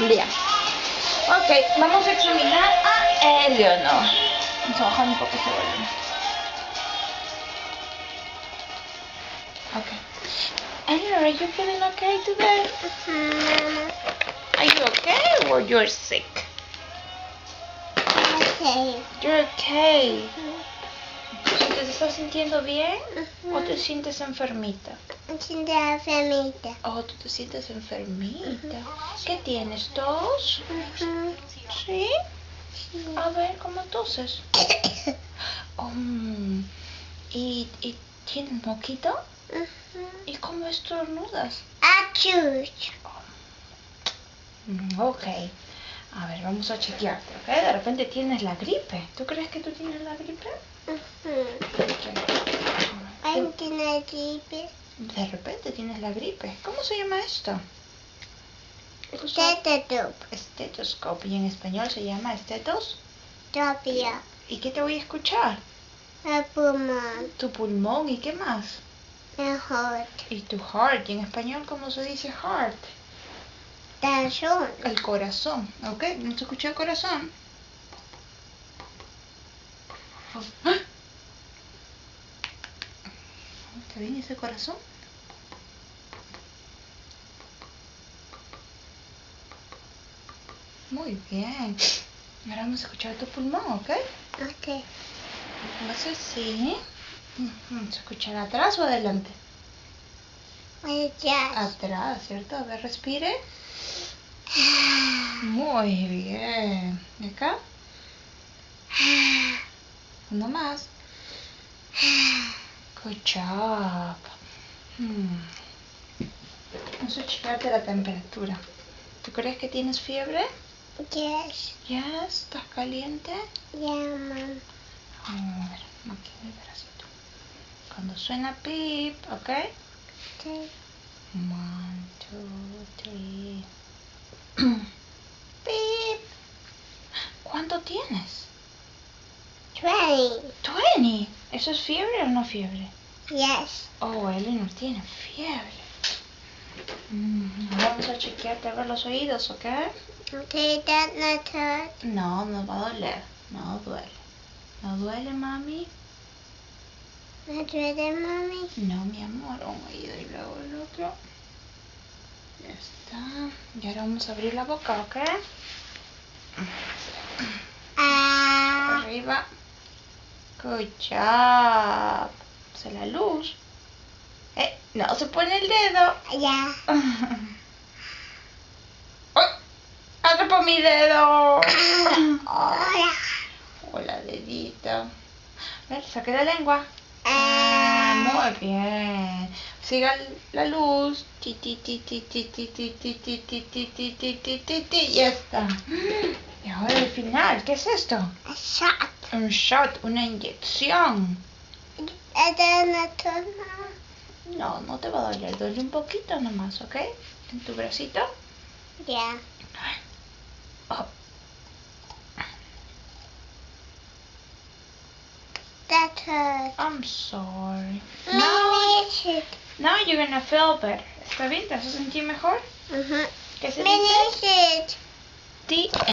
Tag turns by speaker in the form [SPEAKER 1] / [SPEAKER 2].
[SPEAKER 1] Bien. Ok, vamos a examinar a Eleanor. Vamos a bajar un poco este volumen. Okay. Eleanor, are you feeling okay today? Are you okay or you're sick?
[SPEAKER 2] Okay.
[SPEAKER 1] You're okay. ¿Te estás sintiendo bien o te sientes enfermita?
[SPEAKER 2] Me siento enfermita.
[SPEAKER 1] Oh, tú te sientes enfermita. ¿Qué tienes? ¿Tos? ¿Sí? A ver, ¿cómo toses? ¿Y tienes moquito? ¿Y cómo estornudas?
[SPEAKER 2] Achus.
[SPEAKER 1] Ok. A ver, vamos a chequearte, ¿ok? De repente tienes la gripe. ¿Tú crees que tú tienes la gripe?
[SPEAKER 2] Ay, tiene gripe.
[SPEAKER 1] De repente tienes la gripe. ¿Cómo se llama esto?
[SPEAKER 2] Estetoscopio.
[SPEAKER 1] Estetoscopio. Y en español se llama estetoscopio. ¿Y qué te voy a escuchar?
[SPEAKER 2] El pulmón.
[SPEAKER 1] Tu pulmón. ¿Y qué más?
[SPEAKER 2] El heart.
[SPEAKER 1] Y tu heart. ¿Y en español cómo se dice heart?
[SPEAKER 2] Corazón.
[SPEAKER 1] El corazón. ¿Ok? ¿No se escucha el corazón? ¿Ah? ¿Está bien ese corazón? Muy bien. Ahora vamos a escuchar tu pulmón, ¿ok?
[SPEAKER 2] Ok.
[SPEAKER 1] Entonces sí. ¿Se escuchará atrás o adelante? Atrás, ¿cierto? A ver, respire. Muy bien. ¿Y acá? Uno más. Good job. Vamos a checarte la temperatura. ¿Tú crees que tienes fiebre?
[SPEAKER 2] Yes.
[SPEAKER 1] Yes. ¿Estás caliente?
[SPEAKER 2] Yeah, Mom.
[SPEAKER 1] A ver, aquí en el bracito. Cuando suena pip, ¿ok?
[SPEAKER 2] Okay.
[SPEAKER 1] 1, 2, 3. Pip. ¿Cuánto tienes?
[SPEAKER 2] 20.
[SPEAKER 1] 20. ¿Eso es fiebre o no fiebre?
[SPEAKER 2] Yes.
[SPEAKER 1] Oh, Eleanor tiene fiebre. Vamos a chequearte a ver los oídos, ¿ok?
[SPEAKER 2] Okay, that not hurt.
[SPEAKER 1] No, no va a doler. No duele. ¿No duele, mami?
[SPEAKER 2] Not ready, Mommy.
[SPEAKER 1] No, mi amor. Un oído y luego el otro. Ya está. Y ahora vamos a abrir la boca, ¿ok? Arriba. Good job. Puse la luz. No se pone el dedo.
[SPEAKER 2] Yeah.
[SPEAKER 1] ¡Ay! ¡Atrapó mi dedo!
[SPEAKER 2] Hola.
[SPEAKER 1] Hola, dedito. A ver, saque la lengua. Muy bien. Siga la luz. Ti, ti, ti, ti, ti, ti, ti, ti, ti, ti, ti, ti, ti, ti, ti, ti. Ya está. Y ahora el final. ¿Qué es esto?
[SPEAKER 2] A shot.
[SPEAKER 1] Un shot, una inyección. No, no te va a doler. Duele un poquito nomás, ¿ok? En tu bracito.
[SPEAKER 2] Yeah.
[SPEAKER 1] Oh.
[SPEAKER 2] That hurt.
[SPEAKER 1] I'm sorry.
[SPEAKER 2] Now
[SPEAKER 1] Now you're gonna feel better. ¿Está bien? ¿Te vas a sentir mejor? ¿Qué se dice?
[SPEAKER 2] Finish it.
[SPEAKER 1] The